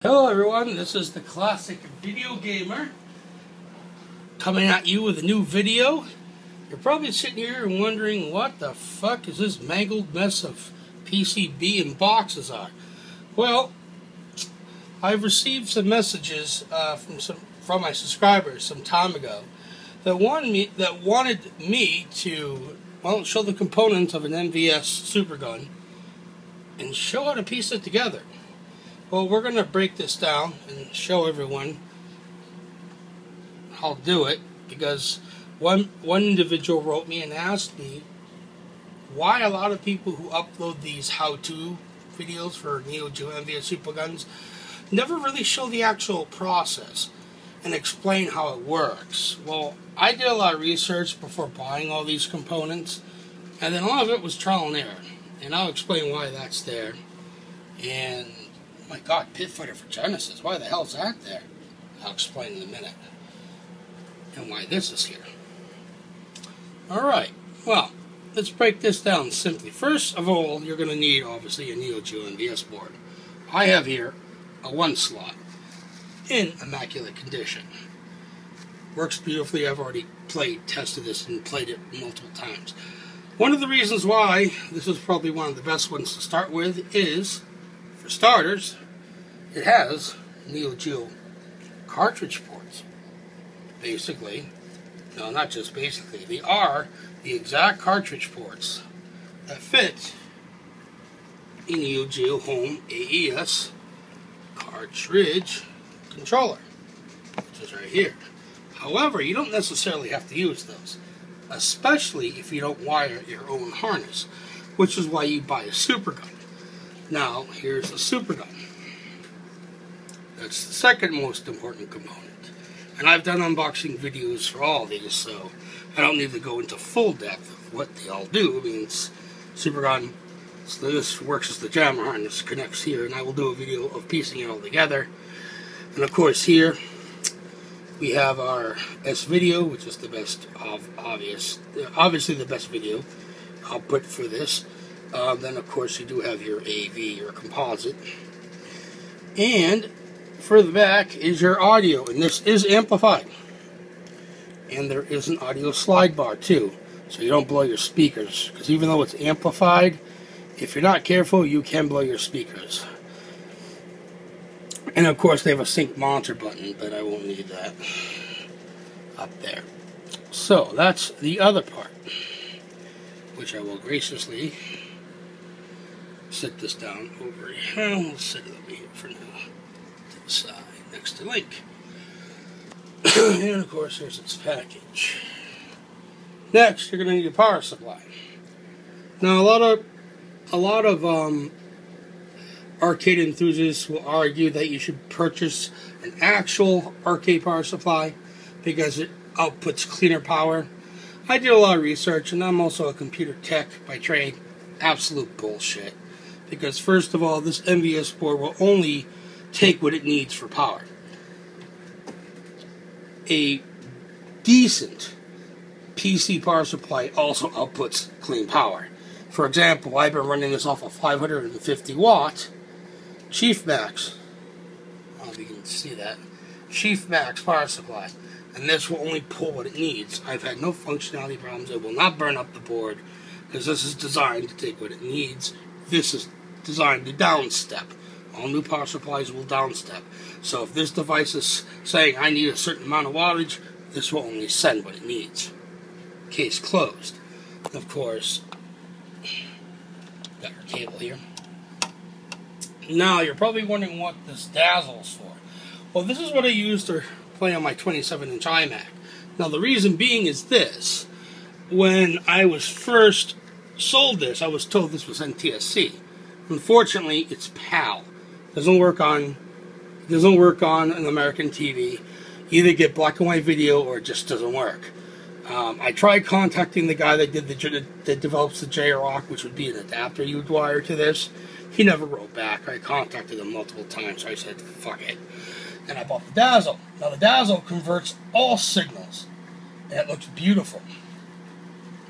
Hello everyone, this is the Classic Video Gamer coming at you with a new video. You're probably sitting here and wondering what the fuck is this mangled mess of PCB and boxes are. Well, I've received some messages from my subscribers some time ago that wanted me to show the components of an MVS Supergun and show how to piece it together. Well, we're going to break this down and show everyone how to do it, because one individual wrote me and asked me why a lot of people who upload these how-to videos for NeoGeo MVS Superguns never really show the actual process and explain how it works. Well, I did a lot of research before buying all these components, and then a lot of it was trial and error, and I'll explain why that's there. And oh my god, Pit Fighter for Genesis, why the hell's that there? I'll explain in a minute. And why this is here. Alright, well, let's break this down simply. First of all, you're going to need, obviously, a NeoGeo MVS board. I have here a 1-slot in immaculate condition. Works beautifully. I've already tested this and played it multiple times. One of the reasons why this is probably one of the best ones to start with is, for starters, it has NeoGeo cartridge ports. Basically, no, not just basically, they are the exact cartridge ports that fit a NeoGeo Home AES cartridge controller, which is right here. However, you don't necessarily have to use those, especially if you don't wire your own harness, which is why you buy a Supergun. Now, here's the Supergun. That's the second most important component. And I've done unboxing videos for all these, so I don't need to go into full depth of what they all do. I mean, it's Supergun, so this works as the jammer harness, connects here, and I will do a video of piecing it all together. And of course here, we have our S-video, which is the best, obviously the best video output for this. Then of course you do have your AV, your composite. And further back is your audio, and this is amplified. And there is an audio slide bar too, so you don't blow your speakers, because even though it's amplified, if you're not careful, you can blow your speakers. And of course they have a sync monitor button, but I won't need that up there. So that's the other part, which I will graciously set this down over here. We'll set it over here for now, to the side, next to Link. And of course there's its package. Next, you're going to need a power supply. Now a lot of arcade enthusiasts will argue that you should purchase an actual arcade power supply because it outputs cleaner power. I did a lot of research, and I'm also a computer tech by trade. Absolute bullshit. Because first of all, this MVS board will only take what it needs for power. A decent PC power supply also outputs clean power. For example, I've been running this off a 550 watt Chief Max. I don't know if you can see that. Chief Max power supply. And this will only pull what it needs. I've had no functionality problems. It will not burn up the board, because this is designed to take what it needs. This is designed to downstep. All new power supplies will downstep. So if this device is saying I need a certain amount of wattage, this will only send what it needs. Case closed. Of course, got our cable here. Now you're probably wondering what this dazzle's for. Well, this is what I use to play on my 27-inch iMac. Now the reason being is this. When I was first sold this, I was told this was NTSC. Unfortunately, it's PAL. Doesn't work on an American TV. You either get black and white video or it just doesn't work. I tried contacting the guy that develops the J-Rock, which would be an adapter you would wire to this. He never wrote back. I contacted him multiple times, so I said, fuck it. And I bought the Dazzle. Now the Dazzle converts all signals, and it looks beautiful.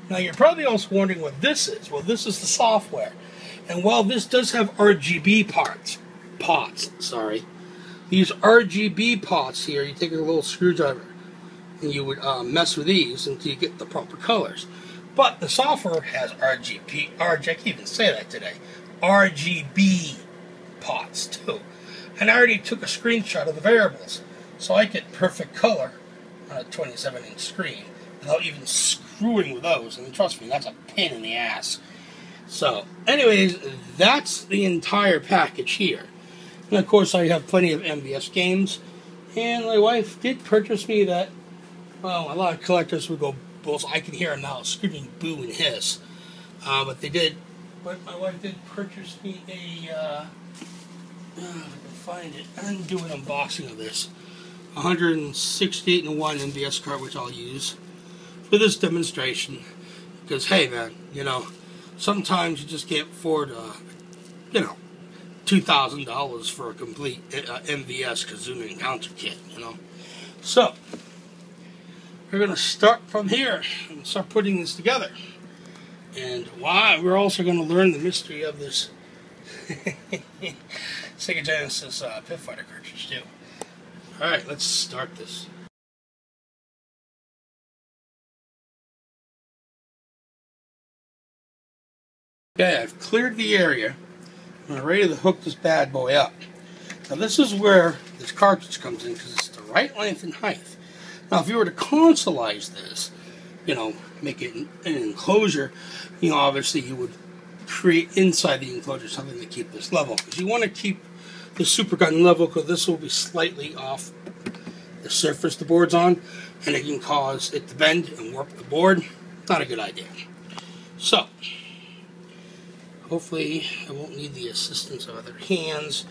Now you're probably also wondering what this is. Well, this is the software. And while this does have RGB pots, These RGB pots here, you take a little screwdriver and you would mess with these until you get the proper colors. But the software has I can't even say that today, RGB pots too. And I already took a screenshot of the variables, so I get perfect color on a 27-inch screen without even screwing with those. And trust me, that's a pain in the ass. So, anyways, that's the entire package here. And of course, I have plenty of MVS games. And my wife did purchase me that. Well, a lot of collectors would go bulls. I can hear them now screaming boo and hiss. But they did. But my wife did purchase me a. If I can find it, I'm doing an unboxing of this 168-1 MVS card, which I'll use for this demonstration. Because hey, man, you know, sometimes you just can't afford, you know, $2,000 for a complete MVS Kazuma encounter kit, you know. So we're gonna start from here and start putting this together. And why we're also going to learn the mystery of this Sega Genesis Pit Fighter cartridge too. Alright, let's start this. Okay, I've cleared the area. I'm ready to hook this bad boy up. Now this is where this cartridge comes in because it's the right length and height. Now if you were to consoleize this, you know, make it an enclosure, you know, obviously you would create inside the enclosure something to keep this level. Because you want to keep the Supergun level, because this will be slightly off the surface the board's on, and it can cause it to bend and warp the board. Not a good idea. So, hopefully I won't need the assistance of other hands,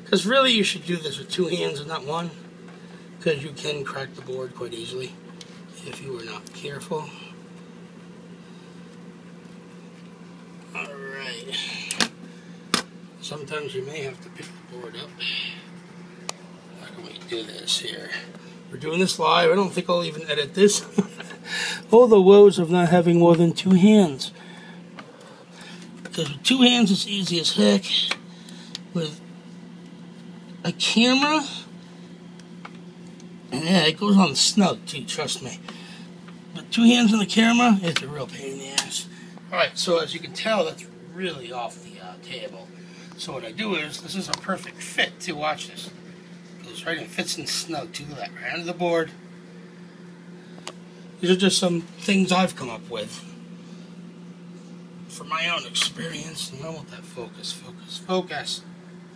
because really you should do this with two hands and not one, because you can crack the board quite easily if you are not careful. Alright. Sometimes you may have to pick the board up. How can we do this here? We're doing this live. I don't think I'll even edit this. All the woes of not having more than two hands. Because with two hands it's easy as heck. With a camera, and yeah, it goes on snug too, trust me. But two hands on the camera, it's a real pain in the ass. Alright, so as you can tell, that's really off the table. So what I do is, this is a perfect fit to watch this. It goes right in, fits in snug to the left, right under the board. These are just some things I've come up with from my own experience. And I want that focus, focus, focus.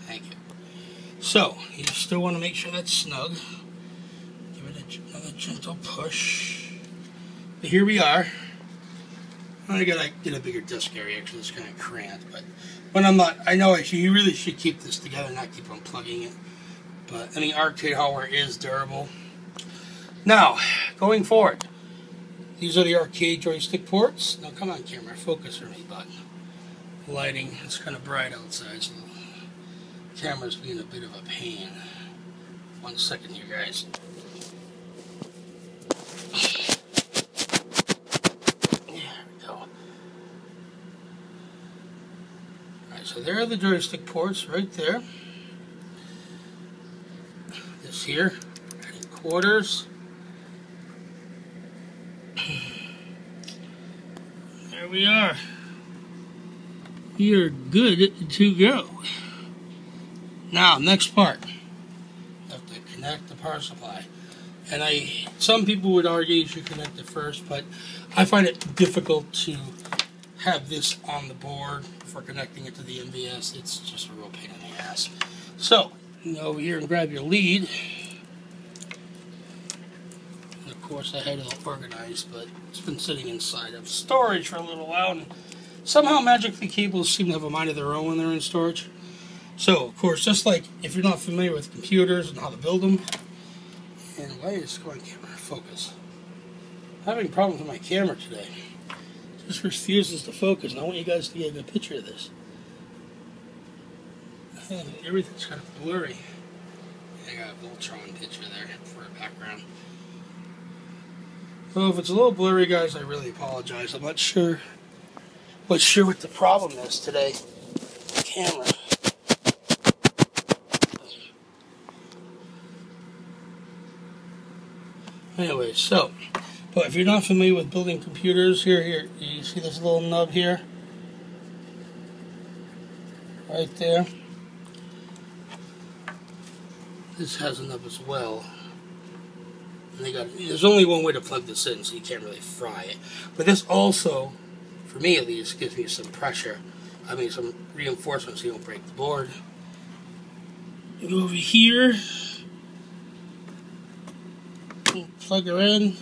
Thank you. So, you still want to make sure that's snug. Give it another gentle push. But here we are. I gotta get a bigger desk area because it's kind of cramped. But when I'm not, I know you really should keep this together, not keep unplugging it. But any arcade hardware is durable. Now, going forward, these are the arcade joystick ports. Now, come on, camera, focus for me, bud. Lighting, it's kind of bright outside, so the camera's being a bit of a pain. 1 second here, guys. So there are the joystick ports right there. This here, quarters. There we are. We are good to go. Now, next part. You have to connect the power supply. And some people would argue you should connect it first, but I find it difficult to have this on the board for connecting it to the MVS. It's just a real pain in the ass. So, you go over here and grab your lead. And of course, I had it all organized, but it's been sitting inside of storage for a little while, and somehow magically cables seem to have a mind of their own when they're in storage. So, of course, just like if you're not familiar with computers and how to build them, and why is going camera focus? I'm having problems with my camera today. It just refuses to focus, and I want you guys to get a good picture of this. Everything's kind of blurry. I got a Voltron picture there for a background. So if it's a little blurry, guys, I really apologize. I'm not sure what the problem is today. The camera. Anyway, so, but if you're not familiar with building computers, here, you see this little nub here? Right there. This has a nub as well. And there's only one way to plug this in, so you can't really fry it. But this also, for me at least, gives me some pressure. I mean, some reinforcement so you don't break the board. You go over here. Plug her in.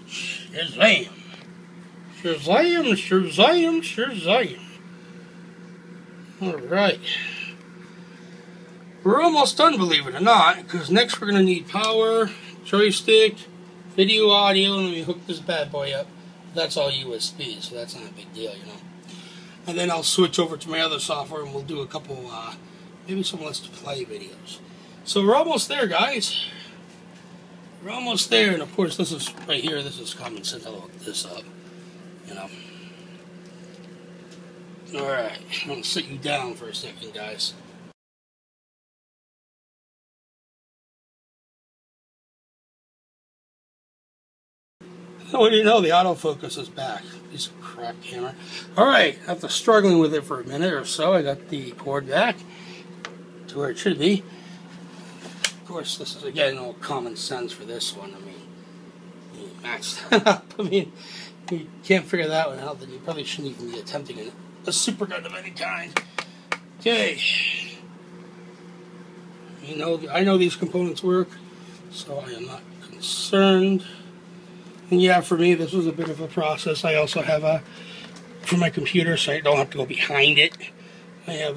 Shazam! Shazam! Shazam! Shazam! Alright. We're almost done, believe it or not, because next we're going to need power, joystick, video, audio, and then we hook this bad boy up. That's all USB, so that's not a big deal, you know. And then I'll switch over to my other software and we'll do a couple, maybe some Let's Play videos. So we're almost there, guys. We're almost there, and of course this is, right here, this is common sense. I'll hook this up, you know. Alright, I'm going to sit you down for a second, guys. What do you know, the autofocus is back. Piece of crap camera. Alright, after struggling with it for a minute or so, I got the cord back to where it should be. Of course, this is, again, all common sense for this one. I mean, you match that up. I mean, you can't figure that one out, then you probably shouldn't even be attempting a supergun of any kind. Okay. You know, I know these components work, so I am not concerned. And yeah, for me, this was a bit of a process. I also have for my computer, so I don't have to go behind it. I have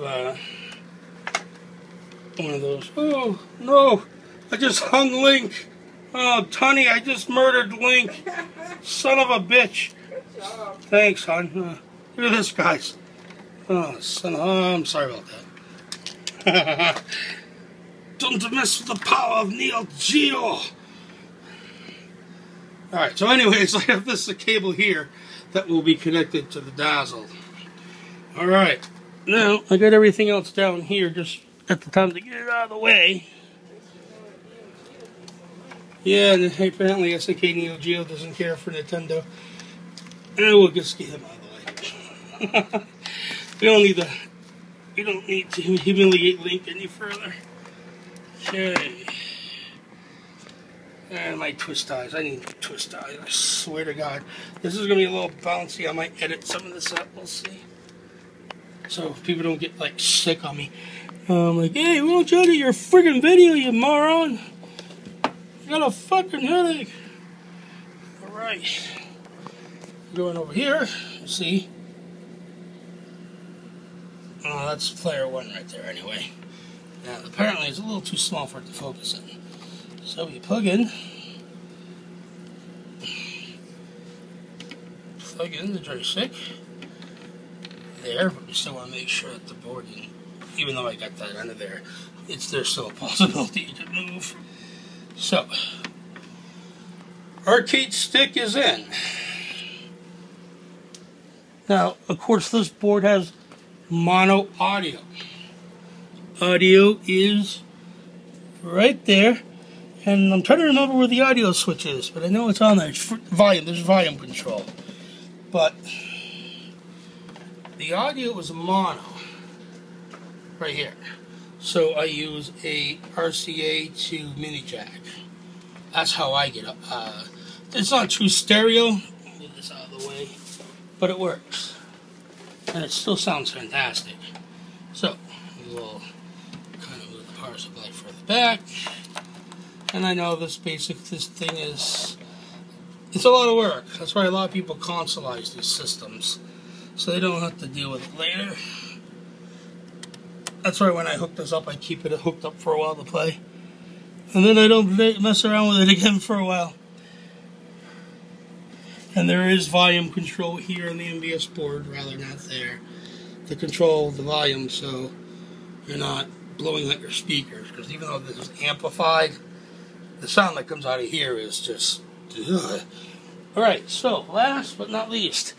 one of those. Oh, no, I just hung Link. Oh, Tunny, I just murdered Link. Son of a bitch. Thanks, hon. Look at this, guys. Oh, I'm sorry about that. Don't mess with the power of NeoGeo. Alright, so anyways, I have this cable here that will be connected to the dazzle. Alright, now I got everything else down here just at the time to get it out of the way. Yeah, and apparently SNK NeoGeo doesn't care for Nintendo. And we'll just get him out of the way. We don't need to humiliate Link any further. Okay. And my twist ties. I need twist ties. I swear to God. This is going to be a little bouncy. I might edit some of this up. We'll see. So people don't get, like, sick on me. I'm like, hey, why don't you edit your friggin' video, you moron? I got a fucking headache. Alright. Going over here. See? Oh, that's player one right there anyway. Now, apparently it's a little too small for it to focus in. So you plug in the joystick there, but you still want to make sure that the board, even though I got that under there, there's still a possibility to move. So, arcade stick is in. Now, of course, this board has mono audio. Audio is right there. And I'm trying to remember where the audio switch is, but I know it's on there. It's volume. There's volume control. But the audio is mono right here. So I use a RCA to mini jack. That's how I get up. It's not true stereo. Get this out of the way. But it works. And it still sounds fantastic. So we will kind of move the power supply further back. And I know this thing is, it's a lot of work. That's why a lot of people consoleize these systems, so they don't have to deal with it later. That's why when I hook this up, I keep it hooked up for a while to play. And then I don't mess around with it again for a while. And there is volume control here on the MVS board, rather not there, to control the volume so you're not blowing out your speakers. Because even though this is amplified, the sound that comes out of here is just... ugh. Alright, so last but not least,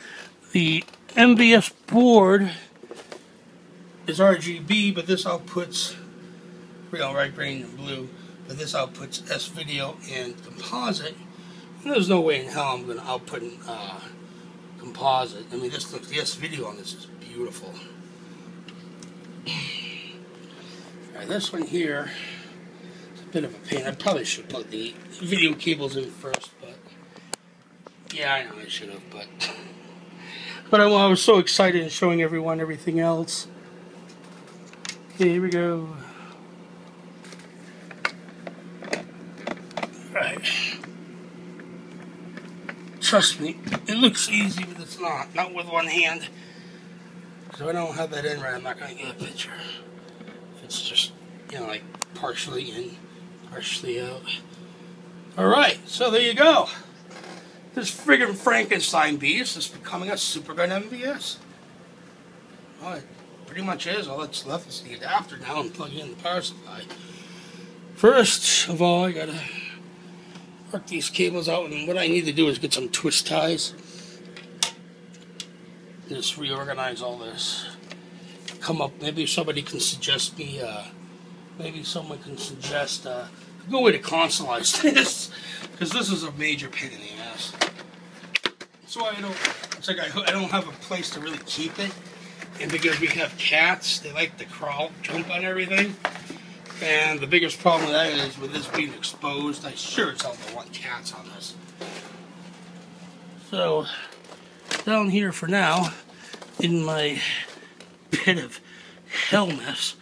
the MVS board is RGB, but this outputs, right, green and blue, but this outputs S-video and composite, And there's no way in hell I'm going to output composite. I mean, this video on this is beautiful. Alright, this one here is a bit of a pain. I probably should plug the video cables in first, but yeah, I know I should have, but I was so excited in showing everyone everything else. Okay, here we go. Right. Trust me, it looks easy, but it's not. Not with one hand. So I don't have that in right. I'm not going to get a picture. If it's just, you know, like partially in, partially out. Alright, so there you go. This friggin' Frankenstein beast is becoming a Supergun MVS. Well, it pretty much is. All that's left is the adapter now and plugging in the power supply. First of all, I gotta work these cables out, and what I need to do is get some twist ties. Just reorganize all this. Come up, maybe somebody can suggest me, maybe someone can suggest a good way to consolize this, because this is a major pain in the ass. That's why it's like I don't have a place to really keep it, and because we have cats, they like to crawl, jump on everything. And the biggest problem with that is with this being exposed, I sure as hell don't want cats on this. So, down here for now, in my bit of hell mess,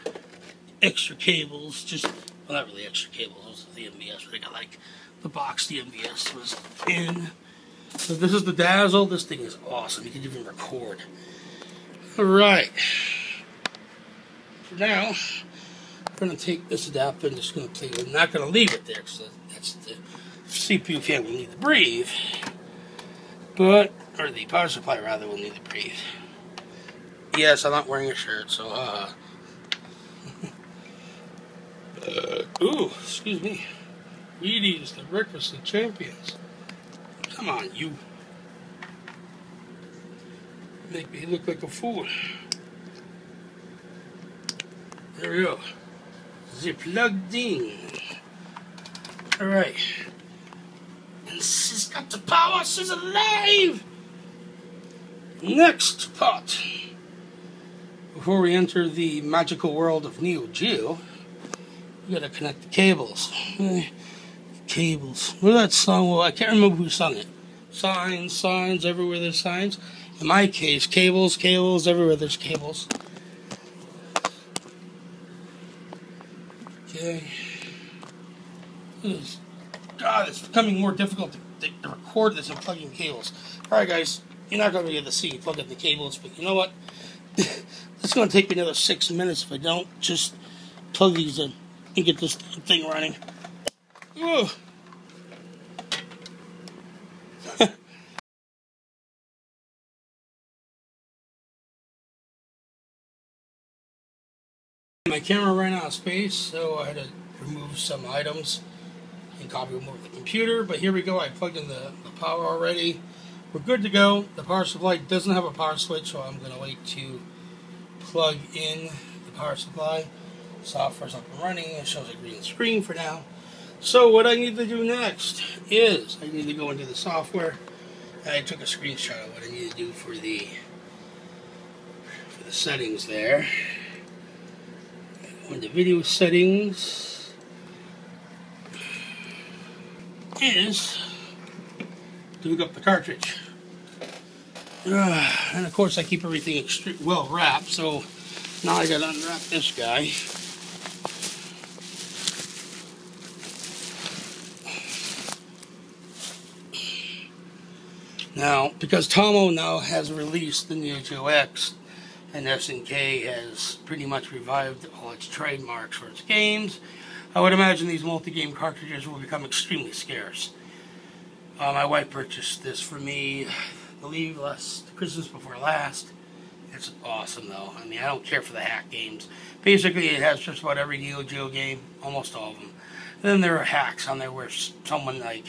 extra cables, just, well, not really extra cables, those are the MVS, but I got like the box the MVS was in. So this is the Dazzle. This thing is awesome. You can even record. Alright. For now, I'm going to take this adapter and just going to play. I'm not going to leave it there because that's the CPU fan will need to breathe. But, or the power supply rather will need to breathe. Yes, I'm not wearing a shirt, so ooh, excuse me. Wheaties, the breakfast of champions. Come on, you. Make me look like a fool. There we go. They're plugged in. Alright. And she's got the power, she's alive! Next part. Before we enter the magical world of NeoGeo, we gotta connect the cables. Cables. What's that song? Well, I can't remember who sung it. Signs, signs, everywhere there's signs. In my case, cables, cables, everywhere there's cables. Okay. God, it's becoming more difficult to record this and plug in cables. Alright guys, you're not going to be able to see plug in the cables, but you know what? It's going to take me another 6 minutes if I don't just plug these in and get this thing running. Ugh. My camera ran out of space, so I had to remove some items and copy them over the computer. But here we go. I plugged in the power already. We're good to go. The power supply doesn't have a power switch, so I'm going to wait to plug in the power supply. Software's up and running. It shows a green screen for now. So what I need to do next is I need to go into the software. I took a screenshot of what I need to do for the settings there. Go into video settings is to hook up the cartridge. And of course I keep everything well wrapped, so now I gotta unwrap this guy. Now, because Tomo now has released the NeoGeo X, and SNK has pretty much revived all its trademarks for its games, I would imagine these multi-game cartridges will become extremely scarce. My wife purchased this for me, I believe, Christmas before last. It's awesome though. I mean, I don't care for the hack games. Basically, it has just about every NeoGeo game, almost all of them. And then there are hacks on there where someone like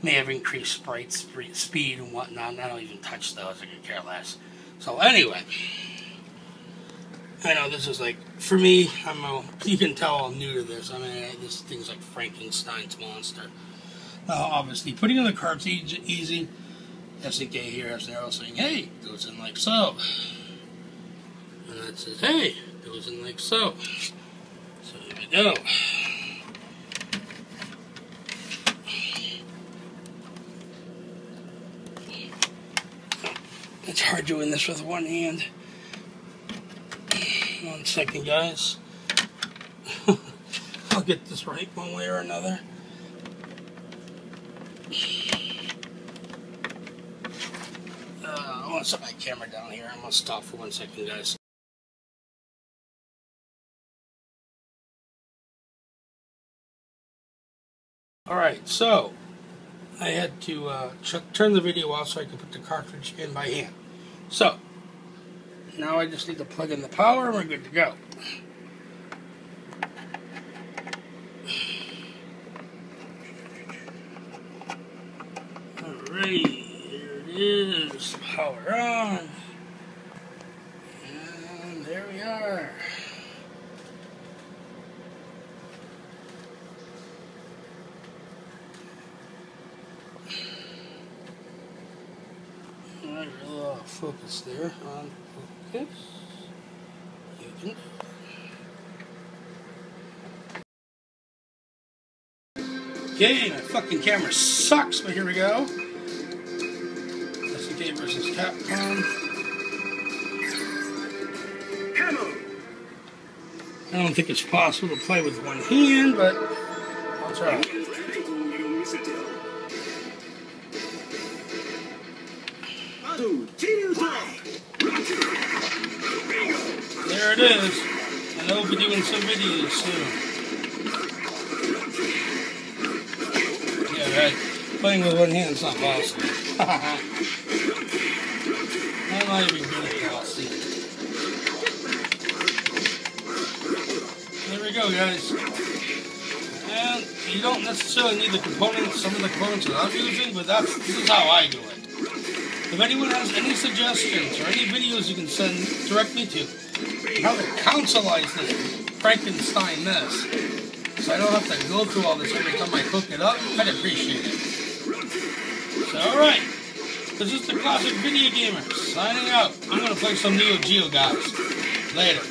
may have increased sprite speed and whatnot, and I don't even touch those. I could care less. So anyway, I know this is like, for me, you can tell I'm new to this. I mean, this thing's like Frankenstein's monster. Obviously, putting on the carbs easy. SDK here has an arrow saying, hey, goes in like so. And that says, hey, goes in like so. So here we go. It's hard doing this with one hand. 1 second, guys. I'll get this right one way or another. I want to set my camera down here. I'm going to stop for 1 second, guys. Alright, so I had to turn the video off so I could put the cartridge in by hand. So, now I just need to plug in the power and we're good to go. Alright, here it is. Power on. And there we are. Alright, real focus there. On focus. You can. Okay, my fucking camera sucks, but here we go. SDK versus Capcom. I don't think it's possible to play with one hand, but I'll try. There it is. And I'll be doing some videos soon. Yeah, right. Playing with one hand is not possible. I'm not even good at policy. There we go, guys. And you don't necessarily need the components, some of the components that I'm using, but this is how I do it. If anyone has any suggestions or any videos you can send directly to how to counselize this Frankenstein mess, so I don't have to go through all this every time I cook it up, I'd appreciate it. So, alright. This is the Classic Video Gamer, signing out. I'm going to play some NeoGeo, guys. Later.